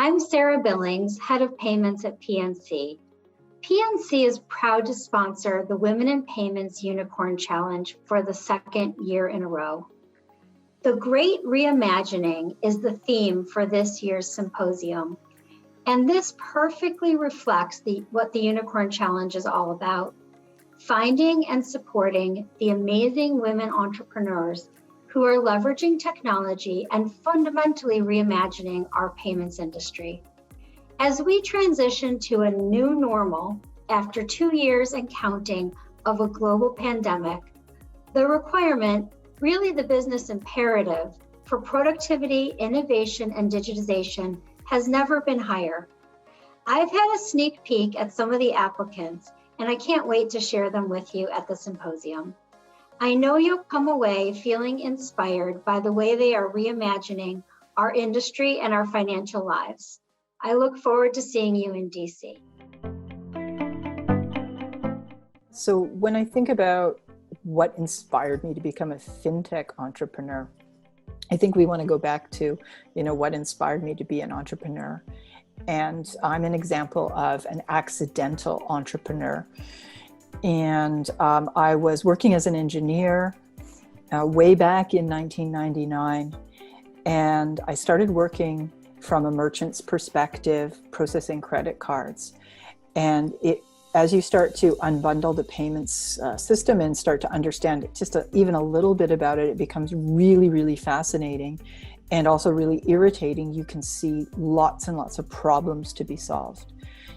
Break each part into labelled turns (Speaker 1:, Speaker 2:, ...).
Speaker 1: I'm Sarah Billings, Head of Payments at PNC. PNC is proud to sponsor the Women in Payments Unicorn Challenge for the second year in a row. The Great Reimagining is the theme for this year's symposium, and this perfectly reflects what the Unicorn Challenge is all about: finding and supporting the amazing women entrepreneurs who are leveraging technology and fundamentally reimagining our payments industry. As we transition to a new normal after 2 years and counting of a global pandemic, the requirement, really the business imperative, for productivity, innovation, and digitization has never been higher. I've had a sneak peek at some of the applicants, and I can't wait to share them with you at the symposium. I know you'll come away feeling inspired by the way they are reimagining our industry and our financial lives. I look forward to seeing you in DC.
Speaker 2: So when I think about what inspired me to become a fintech entrepreneur, I think we want to go back to, what inspired me to be an entrepreneur. And I'm an example of an accidental entrepreneur. And I was working as an engineer way back in 1999. And I started working from a merchant's perspective, processing credit cards. And as you start to unbundle the payments system and start to understand even a little bit about it, it becomes really, really fascinating and also really irritating. You can see lots and lots of problems to be solved.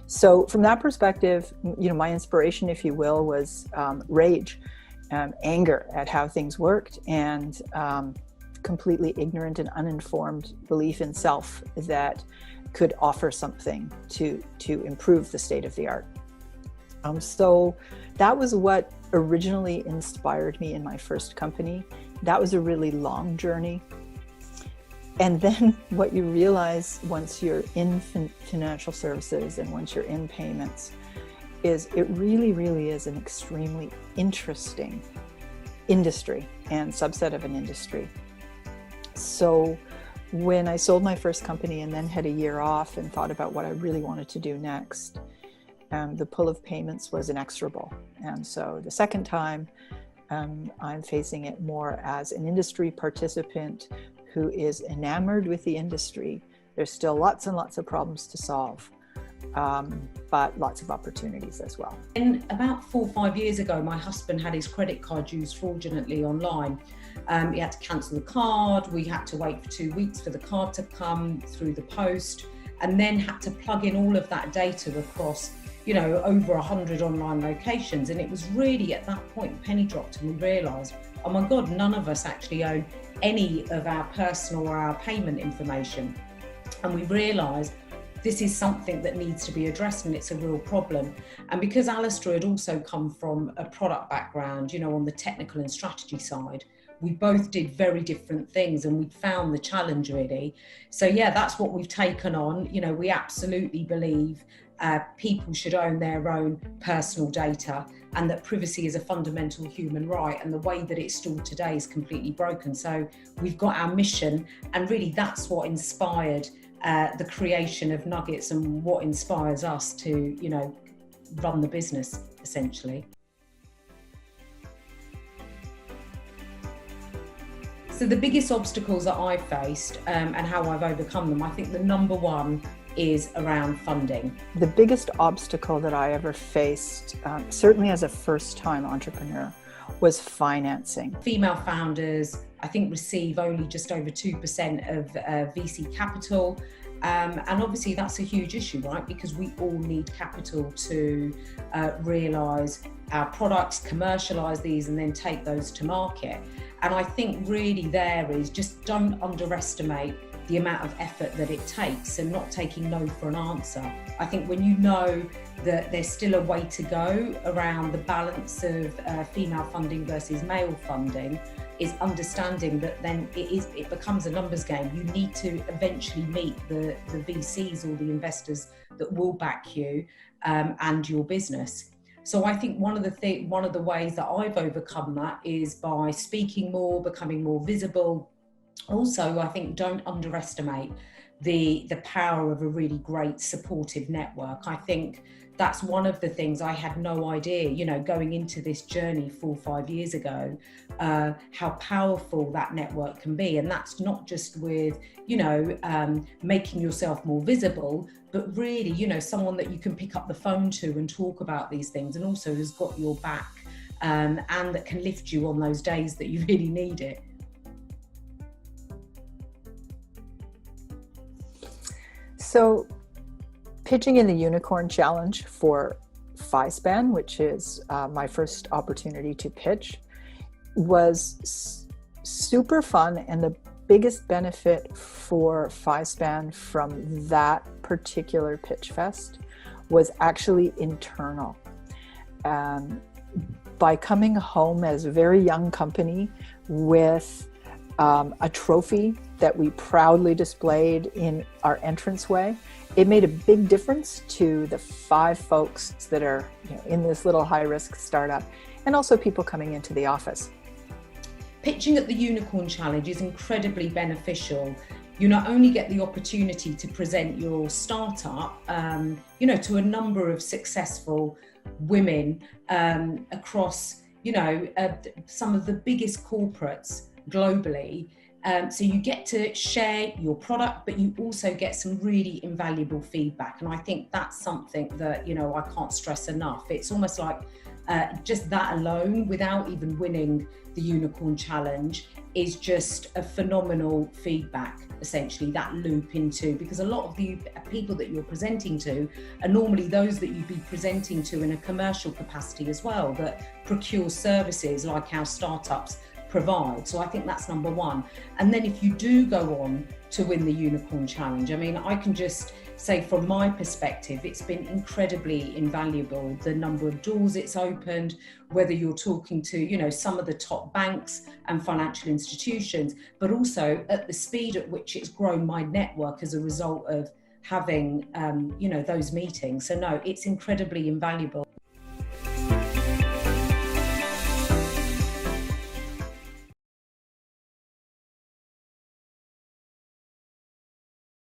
Speaker 2: So from that perspective, my inspiration, if you will, was rage, anger at how things worked, and completely ignorant and uninformed belief in self that could offer something to improve the state of the art. So that was what originally inspired me in my first company. That was a really long journey. And then what you realize once you're in financial services and once you're in payments is it really, really is an extremely interesting industry and subset of an industry. So when I sold my first company and then had a year off and thought about what I really wanted to do next, the pull of payments was inexorable. And so the second time, I'm facing it more as an industry participant who is enamored with the industry. There's still lots and lots of problems to solve, but lots of opportunities as well.
Speaker 3: And about 4 or 5 years ago, my husband had his credit card used fraudulently online. He had to cancel the card. We had to wait for 2 weeks for the card to come through the post, and then had to plug in all of that data across, over 100 online locations. And it was really at that point, penny dropped, and we realized, oh my God, none of us actually own any of our personal or our payment information. And we realized this is something that needs to be addressed, and it's a real problem. And because Alistair had also come from a product background, on the technical and strategy side, we both did very different things, and we found the challenge really. So yeah, that's what we've taken on. We absolutely believe people should own their own personal data, and that privacy is a fundamental human right, and the way that it's stored today is completely broken. So we've got our mission, and really that's what inspired the creation of Nuggets and what inspires us to, run the business essentially. So the biggest obstacles that I've faced and how I've overcome them, I think the number one is around funding.
Speaker 2: The biggest obstacle that I ever faced, certainly as a first-time entrepreneur, was financing.
Speaker 3: Female founders, I think, receive only just over 2% of VC capital. And obviously that's a huge issue, right? Because we all need capital to realise our products, commercialise these, and then take those to market. And I think really there is just don't underestimate the amount of effort that it takes and not taking no for an answer. I think when you know that there's still a way to go around the balance of female funding versus male funding, is understanding that then it becomes a numbers game. You need to eventually meet the VCs or the investors that will back you and your business. So I think one of the ways that I've overcome that is by speaking more, becoming more visible. Also, I think don't underestimate the power of a really great supportive network. I think that's one of the things I had no idea, you know, going into this journey 4 or 5 years ago, how powerful that network can be. And that's not just with, you know, making yourself more visible, but really, you know, someone that you can pick up the phone to and talk about these things, and also has got your back, and that can lift you on those days that you really need it.
Speaker 2: So pitching in the Unicorn Challenge for FISPAN, which is my first opportunity to pitch, was super fun. And the biggest benefit for FISPAN from that particular pitch fest was actually internal. By coming home as a very young company with a trophy that we proudly displayed in our entranceway, it made a big difference to the 5 folks that are, you know, in this little high-risk startup, and also people coming into the office.
Speaker 3: Pitching at the Unicorn Challenge is incredibly beneficial. You not only get the opportunity to present your startup, you know, to a number of successful women across, you know, some of the biggest corporates globally. So you get to share your product, but you also get some really invaluable feedback. And I think that's something that, you know, I can't stress enough. It's almost like just that alone, without even winning the Unicorn Challenge, is just a phenomenal feedback, essentially, that loop into, because a lot of the people that you're presenting to are normally those that you'd be presenting to in a commercial capacity as well, that procure services like our startups provide. So I think that's number one. And then if you do go on to win the Unicorn Challenge, I mean, I can just say from my perspective, it's been incredibly invaluable. The number of doors it's opened, whether you're talking to, you know, some of the top banks and financial institutions, but also at the speed at which it's grown my network as a result of having, you know, those meetings. So no, it's incredibly invaluable.